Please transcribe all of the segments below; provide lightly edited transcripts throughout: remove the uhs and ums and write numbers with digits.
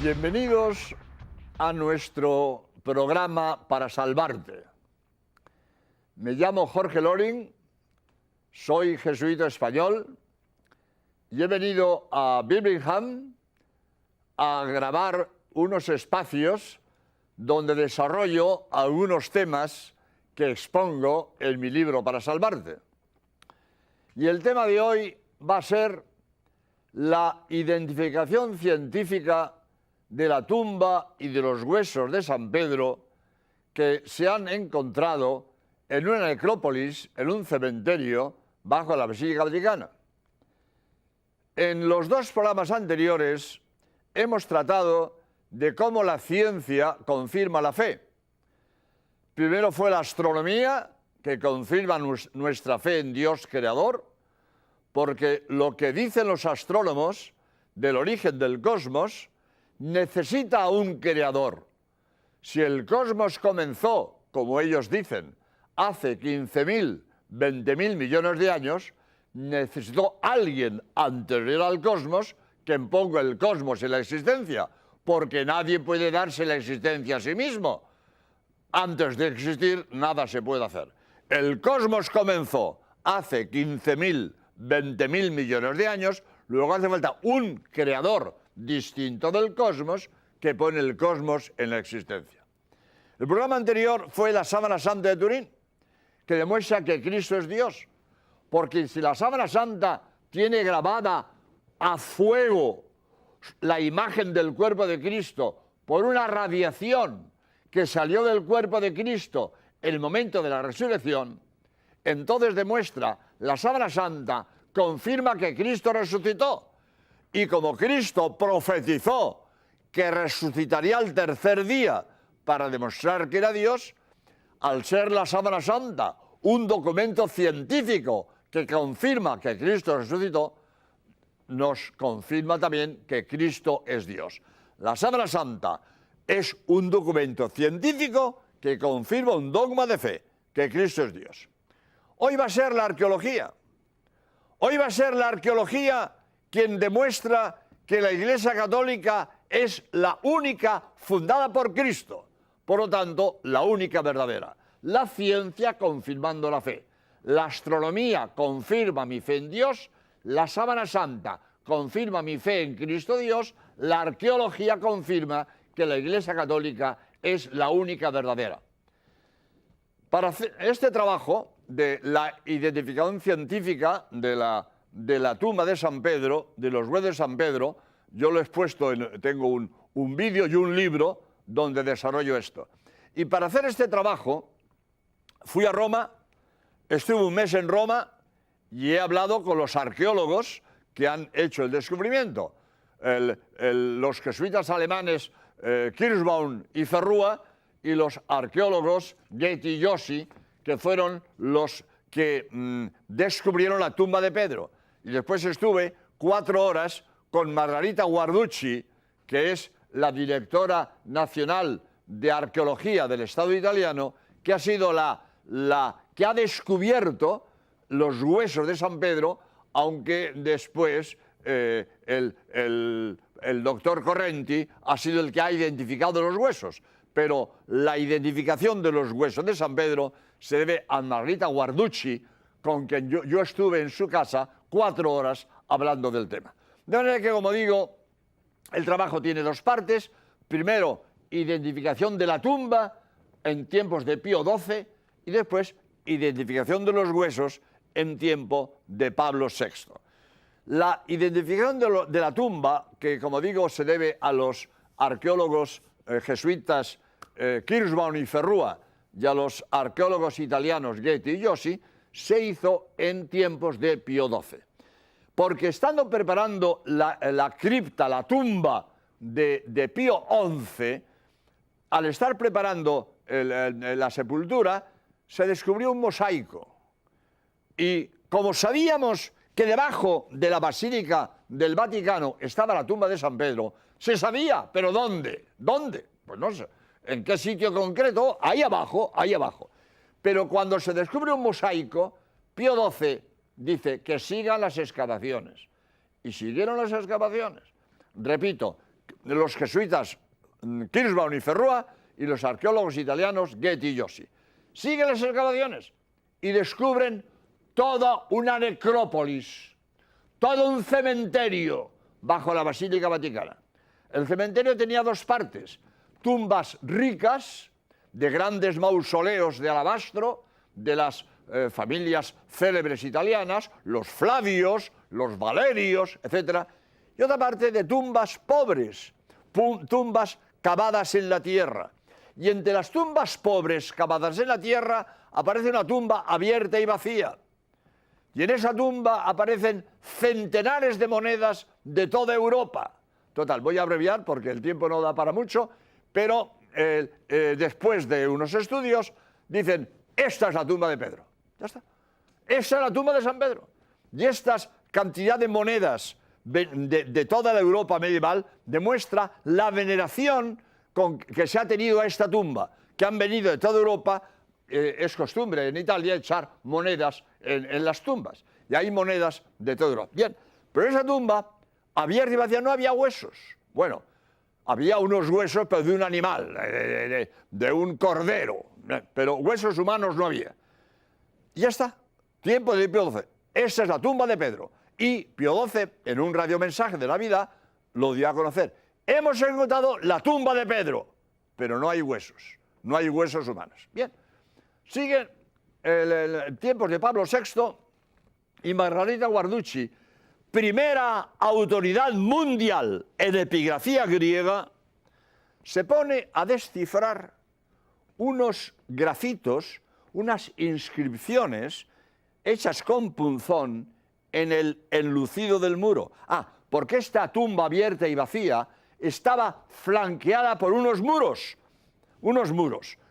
Bienvenidos a nuestro programa Para Salvarte. Me llamo Jorge Loring, soy jesuita español y he venido a Birmingham a grabar unos espacios donde desarrollo algunos temas que expongo en mi libro Para Salvarte. Y el tema de hoy va a ser la identificación científica de la tumba y de los huesos de San Pedro que se han encontrado en una necrópolis, en un cementerio, bajo la Basílica Vaticana. En los dos programas anteriores hemos tratado de cómo la ciencia confirma la fe. Primero fue la astronomía, que confirma nuestra fe en Dios creador, porque lo que dicen los astrónomos del origen del cosmos necesita a un creador. Si el cosmos comenzó, como ellos dicen, hace 15.000, 20.000 millones de años, necesitó alguien anterior al cosmos que ponga el cosmos en la existencia, porque nadie puede darse la existencia a sí mismo. Antes de existir, nada se puede hacer. El cosmos comenzó hace 15.000, 20.000 millones de años, luego hace falta un creador distinto del cosmos que pone el cosmos en la existencia. El programa anterior fue la Sábana Santa de Turín, que demuestra que Cristo es Dios, porque si la Sábana Santa tiene grabada a fuego la imagen del cuerpo de Cristo por una radiación que salió del cuerpo de Cristo en el momento de la resurrección, entonces demuestra, la Sábana Santa confirma que Cristo resucitó. Y como Cristo profetizó que resucitaría al tercer día para demostrar que era Dios, al ser la Sábana Santa un documento científico que confirma que Cristo resucitó, nos confirma también que Cristo es Dios. La Sábana Santa es un documento científico que confirma un dogma de fe, que Cristo es Dios. Hoy va a ser la arqueología. Hoy va a ser la arqueología quien demuestra que la Iglesia Católica es la única fundada por Cristo, por lo tanto, la única verdadera. La ciencia confirmando la fe. La astronomía confirma mi fe en Dios, la Sábana Santa confirma mi fe en Cristo Dios, la arqueología confirma que la Iglesia Católica es la única verdadera. Para hacer este trabajo de la identificación científica de la tumba de San Pedro, de los huesos de San Pedro, yo lo he expuesto, tengo un vídeo y un libro donde desarrollo esto. Y para hacer este trabajo fui a Roma, estuve un mes en Roma y he hablado con los arqueólogos que han hecho el descubrimiento. Los jesuitas alemanes Kirschbaum y Ferrua y los arqueólogos Getty y Yossi, que fueron los que descubrieron la tumba de Pedro. Y después estuve 4 horas con Margarita Guarducci, que es la directora nacional de arqueología del Estado italiano, que ha sido la que ha descubierto los huesos de San Pedro, aunque después el doctor Correnti ha sido el que ha identificado los huesos. Pero la identificación de los huesos de San Pedro se debe a Margarita Guarducci, con quien yo estuve en su casa 4 horas hablando del tema. De manera que, como digo, el trabajo tiene 2 partes. Primero, identificación de la tumba en tiempos de Pío XII y después identificación de los huesos en tiempo de Pablo VI. La identificación de la tumba, que como digo se debe a los arqueólogos jesuitas Kirschbaum y Ferrua y a los arqueólogos italianos Getty y Yossi, se hizo en tiempos de Pío XII. Porque estando preparando la cripta, la tumba de Pío XI, al estar preparando la sepultura, se descubrió un mosaico. Y como sabíamos que debajo de la Basílica del Vaticano estaba la tumba de San Pedro, se sabía, pero ¿dónde? ¿Dónde? Pues no sé. ¿En qué sitio concreto? Ahí abajo, ahí abajo. Pero cuando se descubre un mosaico, Pío XII dice que sigan las excavaciones. Y siguieron las excavaciones. Repito, los jesuitas Kirschbaum y Ferrua y los arqueólogos italianos Getty y Jossi. Siguen las excavaciones y descubren toda una necrópolis, todo un cementerio bajo la Basílica Vaticana. El cementerio tenía dos partes: tumbas ricas de grandes mausoleos de alabastro de las familias célebres italianas, los Flavios, los Valerios, etc. Y otra parte de tumbas pobres, tumbas cavadas en la tierra. Y entre las tumbas pobres cavadas en la tierra aparece una tumba abierta y vacía. Y en esa tumba aparecen centenares de monedas de toda Europa. Total, voy a abreviar porque el tiempo no da para mucho, pero después de unos estudios dicen: esta es la tumba de Pedro. Ya está. Esa es la tumba de San Pedro. Y esta cantidad de monedas de toda la Europa medieval demuestra la veneración que se ha tenido a esta tumba, que han venido de toda Europa. Es costumbre en Italia echar monedas en las tumbas, y hay monedas de toda Europa. Bien, pero esa tumba abierta y vacía, no había huesos. Bueno, había unos huesos, pero de un animal, de un cordero, pero huesos humanos no había. Y ya está, tiempo de Pío XII. Esa es la tumba de Pedro. Y Pío XII, en un radiomensaje de Navidad, lo dio a conocer. Hemos encontrado la tumba de Pedro, pero no hay huesos humanos. Bien, siguen tiempos de Pablo VI y Margarita Guarducci, primera autoridad mundial en epigrafía griega, se pone a descifrar unos grafitos, unas inscripciones hechas con punzón en el enlucido del muro. Porque esta tumba abierta y vacía estaba flanqueada por unos muros,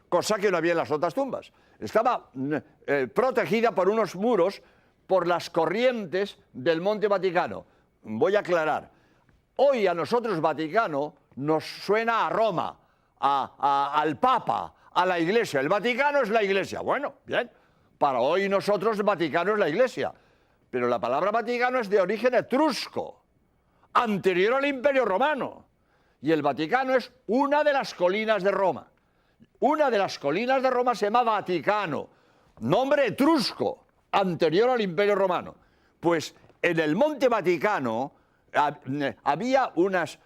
cosa que no había en las otras tumbas. Estaba protegida por unos muros por las corrientes del Monte Vaticano. Voy a aclarar. Hoy a nosotros Vaticano nos suena a Roma, al Papa, a la Iglesia. El Vaticano es la Iglesia. Bueno, bien. Para hoy nosotros el Vaticano es la Iglesia. Pero la palabra Vaticano es de origen etrusco, anterior al Imperio Romano. Y el Vaticano es una de las colinas de Roma. Una de las colinas de Roma se llama Vaticano, nombre etrusco, anterior al Imperio Romano. Pues en el Monte Vaticano había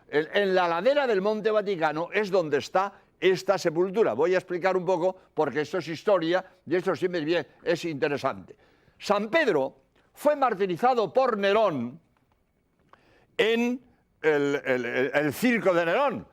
en la ladera del Monte Vaticano es donde está esta sepultura. Voy a explicar un poco porque esto es historia y esto siempre es interesante. San Pedro fue martirizado por Nerón en el circo de Nerón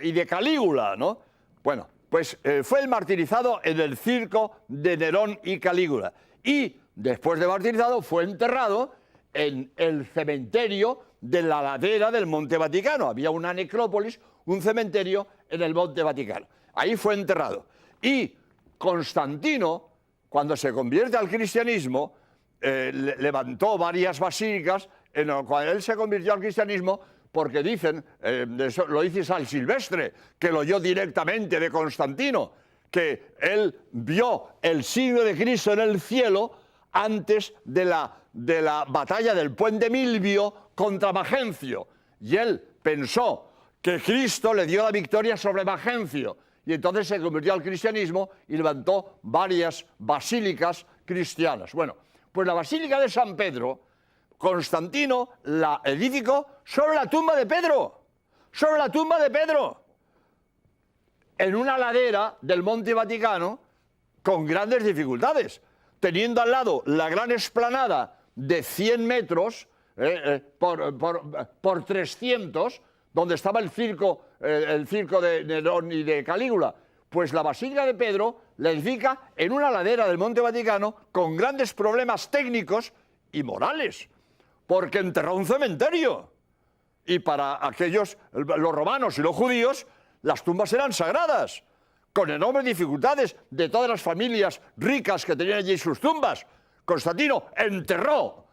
y de Calígula, ¿no? Bueno, pues fue el martirizado en el circo de Nerón y Calígula. Y después de martirizado fue enterrado en el cementerio de la ladera del Monte Vaticano. Había una necrópolis, un cementerio en el Monte Vaticano. Ahí fue enterrado. Y Constantino, cuando se convierte al cristianismo, levantó varias basílicas en las cuales él se convirtió al cristianismo porque dicen, lo dice San Silvestre, que lo oyó directamente de Constantino, que él vio el signo de Cristo en el cielo antes de la batalla del puente Milvio contra Magencio. Y él pensó que Cristo le dio la victoria sobre Magencio. Y entonces se convirtió al cristianismo y levantó varias basílicas cristianas. Bueno, pues la Basílica de San Pedro, Constantino la edificó sobre la tumba de Pedro. Sobre la tumba de Pedro. En una ladera del Monte Vaticano con grandes dificultades, teniendo al lado la gran explanada de 100 metros por 300, donde estaba el circo de Nerón y de Calígula. Pues la Basílica de Pedro la edifica en una ladera del Monte Vaticano con grandes problemas técnicos y morales, porque enterró un cementerio. Y para aquellos, los romanos y los judíos, las tumbas eran sagradas, con enormes dificultades de todas las familias ricas que tenían allí sus tumbas. Constantino enterró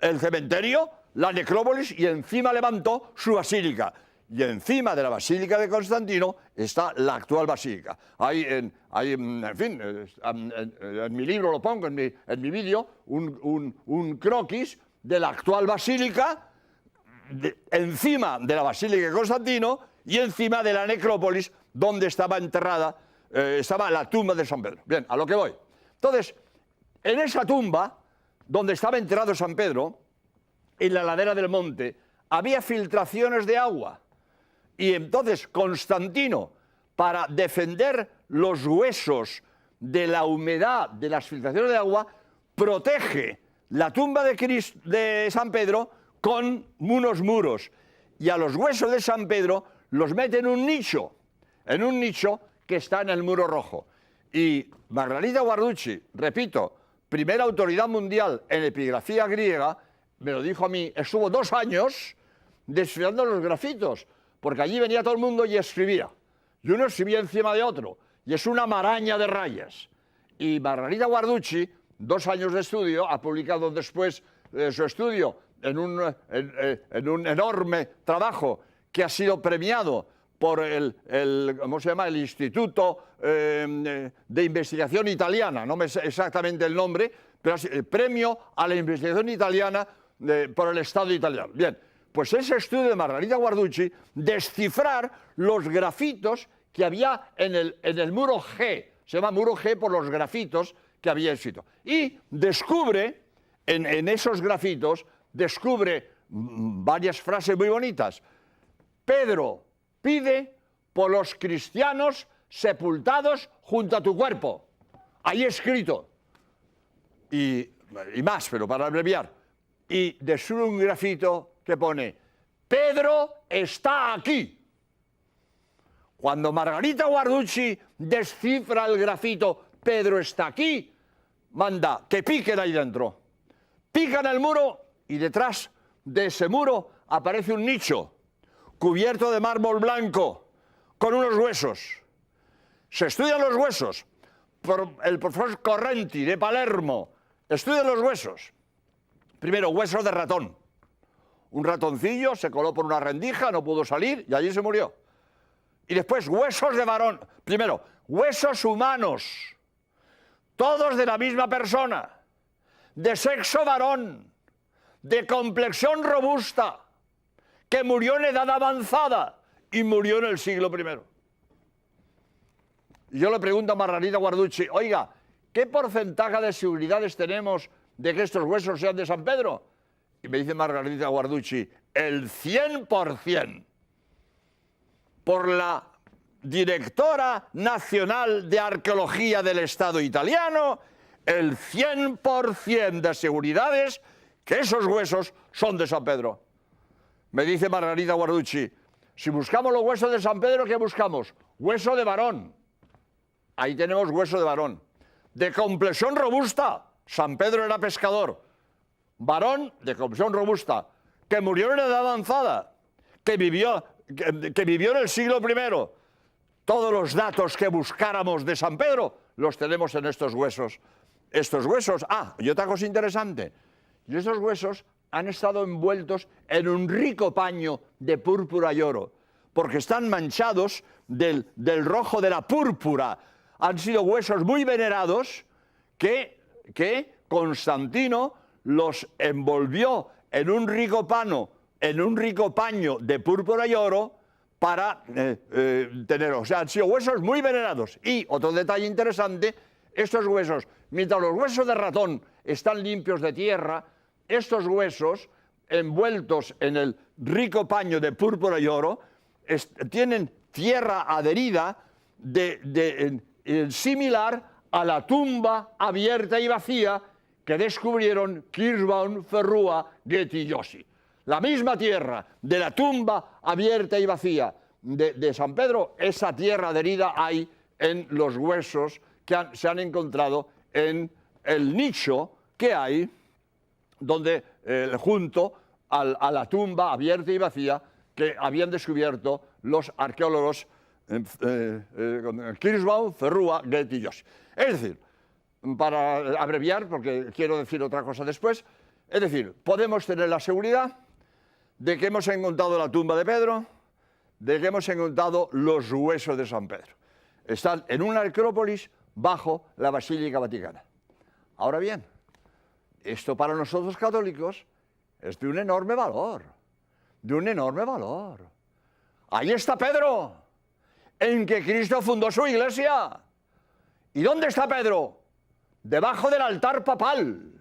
el cementerio, la necrópolis, y encima levantó su basílica. Y encima de la basílica de Constantino está la actual basílica. En mi libro lo pongo, en mi vídeo, un croquis de la actual basílica encima de la Basílica de Constantino y encima de la necrópolis donde estaba enterrada, estaba la tumba de San Pedro. Bien, a lo que voy. Entonces, en esa tumba, donde estaba enterrado San Pedro, en la ladera del monte, había filtraciones de agua. Y entonces Constantino, para defender los huesos de la humedad de las filtraciones de agua, protege la tumba de San Pedro con unos muros. Y a los huesos de San Pedro los mete en un nicho que está en el muro rojo. Y Margarita Guarducci, repito, primera autoridad mundial en epigrafía griega, me lo dijo a mí, estuvo 2 años desfilando los grafitos, porque allí venía todo el mundo y escribía. Y uno escribía encima de otro, y es una maraña de rayas. Y Margarita Guarducci, 2 años de estudio, ha publicado después su estudio en un enorme trabajo que ha sido premiado por ¿cómo se llama? El Instituto de Investigación Italiana, no me sé exactamente el nombre, pero el premio a la investigación italiana por el Estado italiano. Bien, pues ese estudio de Margarita Guarducci, descifrar los grafitos que había en el muro G, se llama muro G por los grafitos que había escrito. Y descubre, en esos grafitos, descubre varias frases muy bonitas. Pedro pide por los cristianos sepultados junto a tu cuerpo. Ahí escrito. Y más, pero para abreviar. Y descubre un grafito que pone, Pedro está aquí. Cuando Margarita Guarducci descifra el grafito, Pedro está aquí, manda que piquen ahí dentro. Pican el muro y detrás de ese muro aparece un nicho cubierto de mármol blanco con unos huesos. Se estudian los huesos. El profesor Correnti de Palermo estudia los huesos. Primero, huesos de ratón. Un ratoncillo se coló por una rendija, no pudo salir y allí se murió. Y después, huesos de varón. Primero, huesos humanos, todos de la misma persona, de sexo varón, de complexión robusta, que murió en edad avanzada y murió en el siglo I. Y yo le pregunto a Margarita Guarducci, oiga, ¿qué porcentaje de seguridades tenemos de que estos huesos sean de San Pedro? Y me dice Margarita Guarducci, el 100%. Por la directora nacional de arqueología del Estado italiano, el 100% de seguridades que esos huesos son de San Pedro. Me dice Margarita Guarducci, si buscamos los huesos de San Pedro, ¿qué buscamos? Hueso de varón. Ahí tenemos hueso de varón. De complexión robusta, San Pedro era pescador. Varón de complexión robusta, que murió en edad avanzada, que vivió en el siglo I. Todos los datos que buscáramos de San Pedro los tenemos en estos huesos. Estos huesos, y otra cosa interesante, y estos huesos han estado envueltos en un rico paño de púrpura y oro, porque están manchados del rojo de la púrpura. Han sido huesos muy venerados que Constantino los envolvió en un rico paño de púrpura y oro para tenerlos. O sea, han sido huesos muy venerados. Y otro detalle interesante, estos huesos, mientras los huesos de ratón están limpios de tierra, estos huesos, envueltos en el rico paño de púrpura y oro, tienen tierra adherida similar a la tumba abierta y vacía que descubrieron Kirschbaum, Ferrua, Getty y Joshi. La misma tierra de la tumba abierta y vacía de San Pedro, esa tierra adherida hay en los huesos que se han encontrado en el nicho que hay donde, junto a la tumba abierta y vacía que habían descubierto los arqueólogos Kirschbaum, Ferrua, Getty y Joshi. Es decir, para abreviar, porque quiero decir otra cosa después, es decir, podemos tener la seguridad de que hemos encontrado la tumba de Pedro, de que hemos encontrado los huesos de San Pedro. Están en una necrópolis bajo la Basílica Vaticana. Ahora bien, esto para nosotros católicos es de un enorme valor. de un enorme valor. Ahí está Pedro, en que Cristo fundó su iglesia. ¿Y dónde está Pedro? Debajo del altar papal,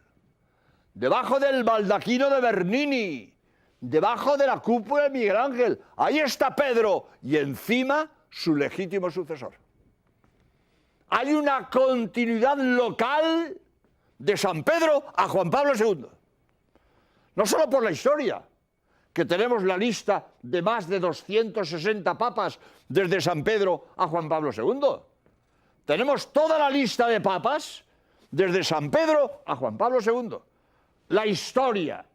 debajo del baldaquino de Bernini, debajo de la cúpula de Miguel Ángel. Ahí está Pedro y encima su legítimo sucesor. Hay una continuidad local de San Pedro a Juan Pablo II. No solo por la historia, que tenemos la lista de más de 260 papas desde San Pedro a Juan Pablo II. Tenemos toda la lista de papas desde San Pedro a Juan Pablo II. La historia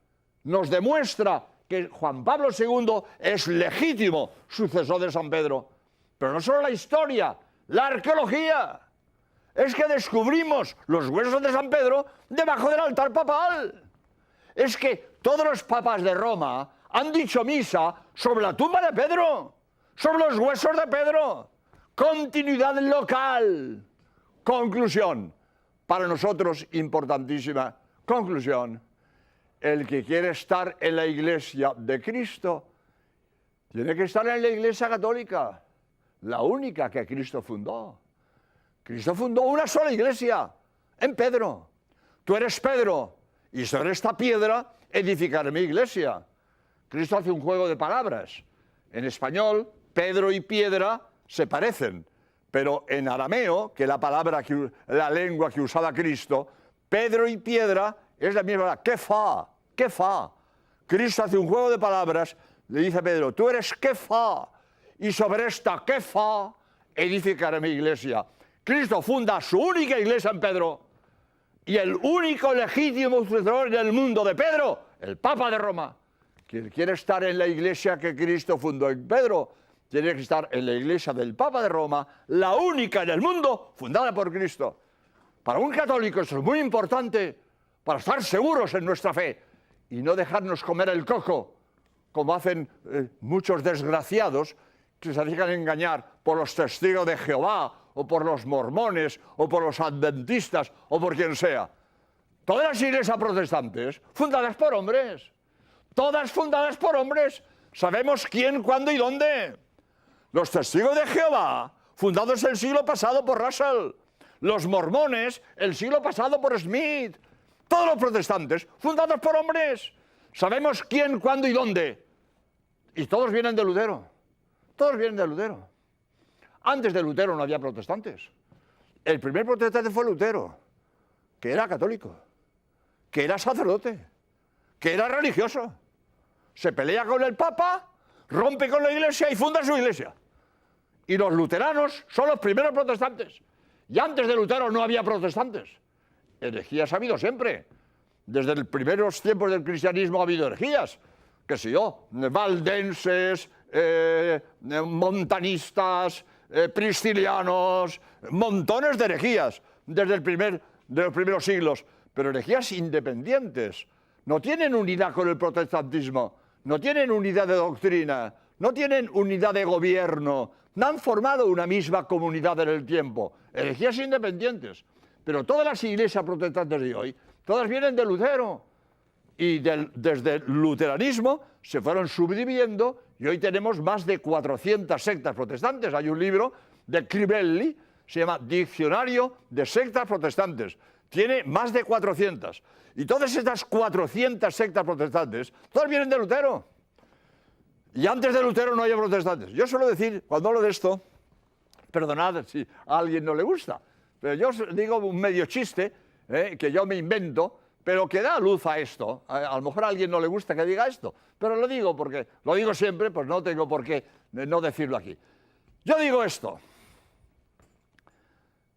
nos demuestra que Juan Pablo II es legítimo sucesor de San Pedro. Pero no solo la historia, la arqueología. Es que descubrimos los huesos de San Pedro debajo del altar papal. Es que todos los papas de Roma han dicho misa sobre la tumba de Pedro, sobre los huesos de Pedro. Continuidad local. Conclusión. Para nosotros importantísima. Conclusión. El que quiere estar en la iglesia de Cristo tiene que estar en la iglesia católica, la única que Cristo fundó. Cristo fundó una sola iglesia, en Pedro. Tú eres Pedro, y sobre esta piedra edificaré mi iglesia. Cristo hace un juego de palabras. En español, Pedro y piedra se parecen, pero en arameo, que es la lengua que usaba Cristo, Pedro y piedra es la misma, Kefa, Kefa. Cristo hace un juego de palabras, le dice a Pedro, tú eres Kefa, y sobre esta Kefa edificaré mi iglesia. Cristo funda su única iglesia en Pedro, y el único legítimo sucesor en el mundo de Pedro, el Papa de Roma. Quien quiere estar en la iglesia que Cristo fundó en Pedro, tiene que estar en la iglesia del Papa de Roma, la única en el mundo fundada por Cristo. Para un católico eso es muy importante, para estar seguros en nuestra fe y no dejarnos comer el coco, como hacen muchos desgraciados que se dejan engañar por los testigos de Jehová, o por los mormones, o por los adventistas, o por quien sea. Todas las iglesias protestantes, fundadas por hombres, todas fundadas por hombres, sabemos quién, cuándo y dónde. Los testigos de Jehová, fundados el siglo pasado por Russell. Los mormones, el siglo pasado por Smith. Todos los protestantes, fundados por hombres. Sabemos quién, cuándo y dónde. Y todos vienen de Lutero. Todos vienen de Lutero. Antes de Lutero no había protestantes. El primer protestante fue Lutero, que era católico, que era sacerdote, que era religioso. Se pelea con el Papa, rompe con la iglesia y funda su iglesia. Y los luteranos son los primeros protestantes. Y antes de Lutero no había protestantes. Herejías ha habido siempre. Desde los primeros tiempos del cristianismo ha habido herejías. Qué sé yo, valdenses, montanistas, priscilianos, montones de herejías desde de los primeros siglos. Pero herejías independientes. No tienen unidad con el protestantismo. No tienen unidad de doctrina. No tienen unidad de gobierno. No han formado una misma comunidad en el tiempo. Herejías independientes. Pero todas las iglesias protestantes de hoy, todas vienen de Lutero. Y desde el luteranismo se fueron subdividiendo y hoy tenemos más de 400 sectas protestantes. Hay un libro de Crivelli, se llama Diccionario de Sectas Protestantes. Tiene más de 400. Y todas estas 400 sectas protestantes, todas vienen de Lutero. Y antes de Lutero no había protestantes. Yo suelo decir, cuando hablo de esto, perdonad si a alguien no le gusta, pero yo digo un medio chiste, que yo me invento, pero que da luz a esto. A lo mejor a alguien no le gusta que diga esto, pero lo digo porque lo digo siempre, pues no tengo por qué no decirlo aquí. Yo digo esto.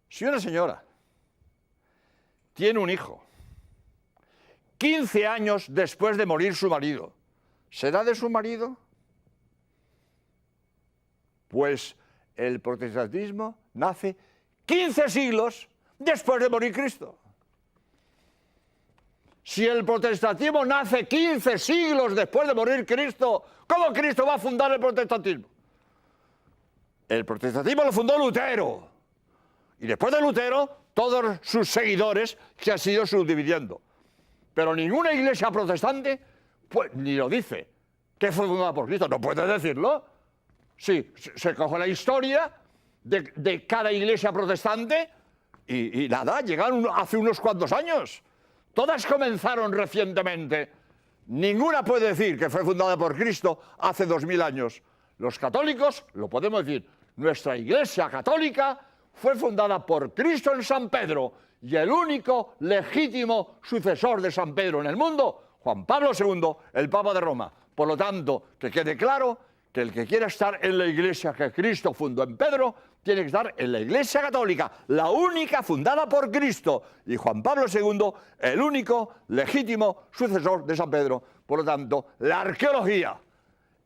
Si una señora tiene un hijo 15 años después de morir su marido, ¿será de su marido? Pues el protestantismo nace 15 siglos después de morir Cristo. Si el protestantismo nace 15 siglos después de morir Cristo, ¿cómo Cristo va a fundar el protestantismo? El protestantismo lo fundó Lutero. Y después de Lutero, todos sus seguidores se han ido subdividiendo. Pero ninguna iglesia protestante, pues, ni lo dice. que fue fundada por Cristo. No puedes decirlo. Sí, se coge la historia de cada iglesia protestante y nada, llegaron hace unos cuantos años. Todas comenzaron recientemente. Ninguna puede decir que fue fundada por Cristo hace 2000 años. Los católicos lo podemos decir. Nuestra Iglesia Católica fue fundada por Cristo en San Pedro y el único legítimo sucesor de San Pedro en el mundo, Juan Pablo II, el Papa de Roma. Por lo tanto, que quede claro que el que quiera estar en la Iglesia que Cristo fundó en Pedro, tiene que estar en la Iglesia Católica, la única fundada por Cristo, y Juan Pablo II, el único legítimo sucesor de San Pedro. Por lo tanto, la arqueología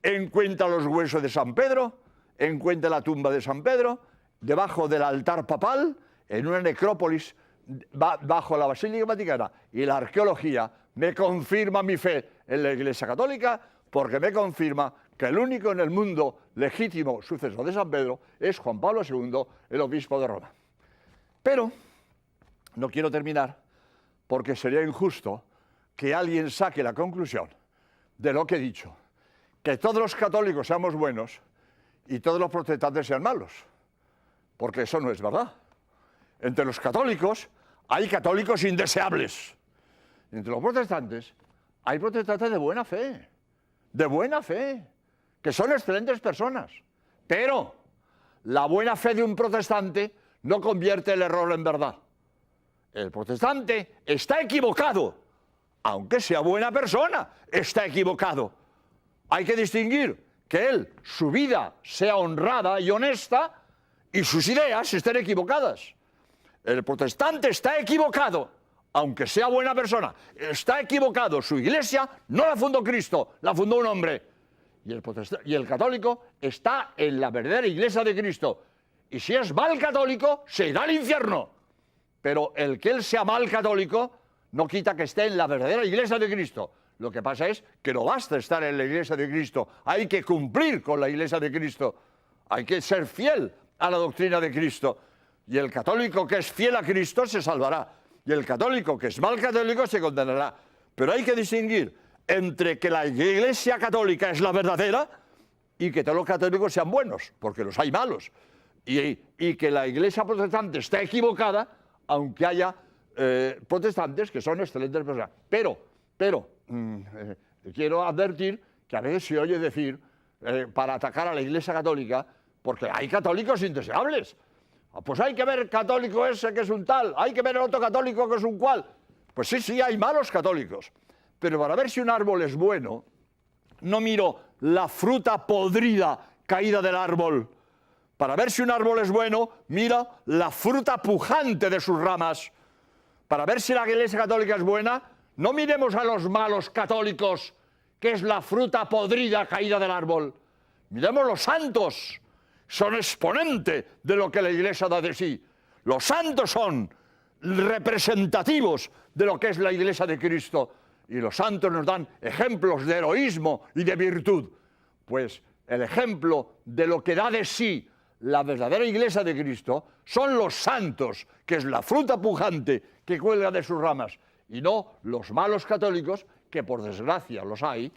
encuentra los huesos de San Pedro, encuentra la tumba de San Pedro, debajo del altar papal, en una necrópolis bajo la Basílica Vaticana, y la arqueología me confirma mi fe en la Iglesia Católica, porque me confirma que el único en el mundo legítimo sucesor de San Pedro es Juan Pablo II, el obispo de Roma. Pero no quiero terminar porque sería injusto que alguien saque la conclusión de lo que he dicho, que todos los católicos seamos buenos y todos los protestantes sean malos, porque eso no es verdad. Entre los católicos hay católicos indeseables. Entre los protestantes hay protestantes de buena fe, que son excelentes personas. Pero la buena fe de un protestante no convierte el error en verdad. El protestante está equivocado, aunque sea buena persona, está equivocado. Hay que distinguir que su vida sea honrada y honesta y sus ideas estén equivocadas. El protestante está equivocado, aunque sea buena persona, está equivocado. Su iglesia no la fundó Cristo, la fundó un hombre. Y el católico está en la verdadera iglesia de Cristo. Y si es mal católico, se irá al infierno. Pero el que él sea mal católico no quita que esté en la verdadera iglesia de Cristo. Lo que pasa es que no basta estar en la iglesia de Cristo, hay que cumplir con la iglesia de Cristo. Hay que ser fiel a la doctrina de Cristo. Y el católico que es fiel a Cristo se salvará. Y el católico que es mal católico se condenará. Pero hay que distinguir entre que la Iglesia Católica es la verdadera y que todos los católicos sean buenos, porque los hay malos. Y que la Iglesia protestante está equivocada, aunque haya protestantes que son excelentes personas. Pero quiero advertir que a veces se oye decir, para atacar a la Iglesia Católica, porque hay católicos indeseables. Pues hay que ver el católico ese que es un tal, hay que ver el otro católico que es un cual. Pues sí, hay malos católicos. Pero para ver si un árbol es bueno, no miro la fruta podrida caída del árbol. Para ver si un árbol es bueno, miro la fruta pujante de sus ramas. Para ver si la Iglesia Católica es buena, no miremos a los malos católicos, que es la fruta podrida caída del árbol. Miremos los santos, son exponente de lo que la Iglesia da de sí. Los santos son representativos de lo que es la Iglesia de Cristo. Y los santos nos dan ejemplos de heroísmo y de virtud. Pues el ejemplo de lo que da de sí la verdadera Iglesia de Cristo son los santos, que es la fruta pujante que cuelga de sus ramas, y no los malos católicos, que por desgracia los hay,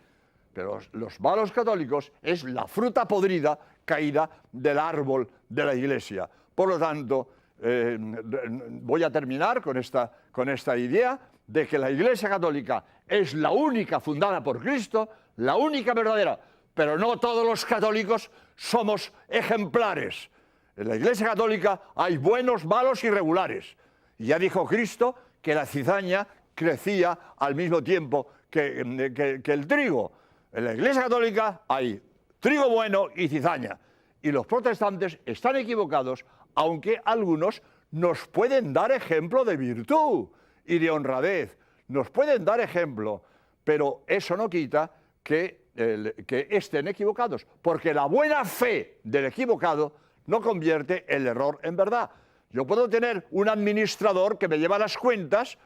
pero los malos católicos es la fruta podrida caída del árbol de la Iglesia. Por lo tanto, voy a terminar con esta idea de que la Iglesia Católica es la única fundada por Cristo, la única verdadera, pero no todos los católicos somos ejemplares. En la Iglesia Católica hay buenos, malos y regulares. Y ya dijo Cristo que la cizaña crecía al mismo tiempo que el trigo. En la Iglesia Católica hay trigo bueno y cizaña. Y los protestantes están equivocados, aunque algunos nos pueden dar ejemplo de virtud y de honradez, nos pueden dar ejemplo, pero eso no quita que estén equivocados, porque la buena fe del equivocado no convierte el error en verdad. Yo puedo tener un administrador que me lleva las cuentas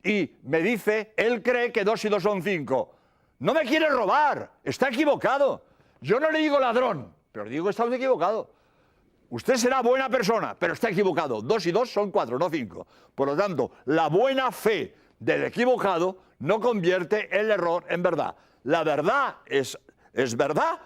y me dice, él cree que 2 y 2 son 5. No me quiere robar, está equivocado. Yo no le digo ladrón, pero digo que está equivocado. Usted será buena persona, pero está equivocado. 2 y 2 son 4, no 5. Por lo tanto, la buena fe del equivocado no convierte el error en verdad. La verdad es Es verdad,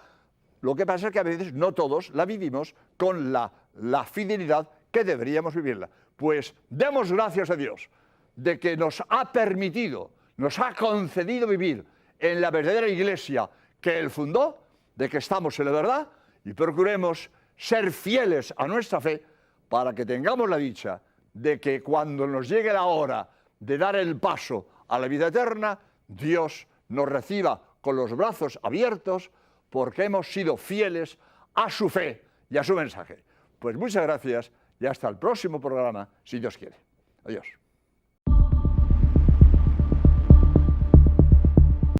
lo que pasa es que a veces no todos la vivimos con la fidelidad que deberíamos vivirla. Pues demos gracias a Dios de que nos ha permitido, nos ha concedido vivir en la verdadera iglesia que Él fundó, de que estamos en la verdad y procuremos ser fieles a nuestra fe para que tengamos la dicha de que cuando nos llegue la hora de dar el paso a la vida eterna, Dios nos reciba con los brazos abiertos porque hemos sido fieles a su fe y a su mensaje. Pues muchas gracias y hasta el próximo programa, si Dios quiere. Adiós.